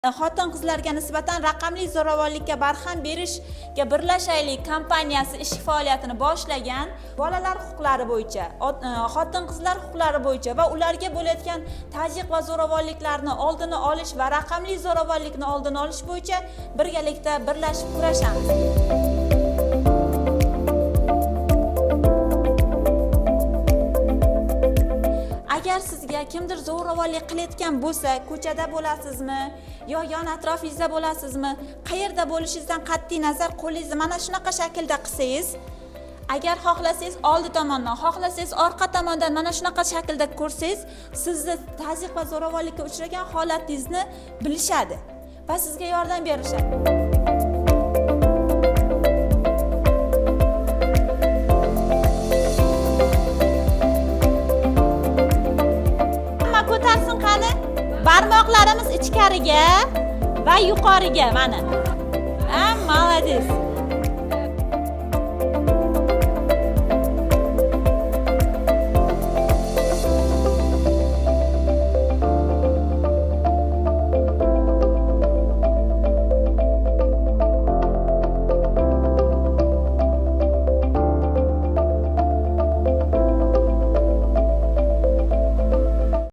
Xotin-qizlarga nisbatan raqamli zo'ravonlikka barham berishga birlashaylik kompaniyasi ish faoliyatini boshlagan. Bolalar huquqlari bo'yicha, xotin-qizlar huquqlari bo'yicha va ularga bo'layotgan tazyiq va zo'ravonliklarni oldini olish va raqamli zo'ravonlikni oldini olish bo'yicha birgalikda birlashib kurashamiz. Agar sizga kimdir zo'ravonlik qilayotgan bo'lsa, ko'chada bo'lasizmi yo yon atrofingizda bo'lasizmi, qayerda bo'lishingizdan qat'iy nazar qo'lingizni mana shunaqa shaklda qilsangiz, agar xohlasangiz oldi tomondan, xohlasangiz orqa tomondan mana shunaqa shaklda ko'rsangiz, sizni tazyiq va zo'ravonlikka uchragan holatingizni bilishadi va sizga yordam berishadi. Ko'tarsin qani? Barmoqlarimiz ichkariga va yuqoriga mana. Molodets.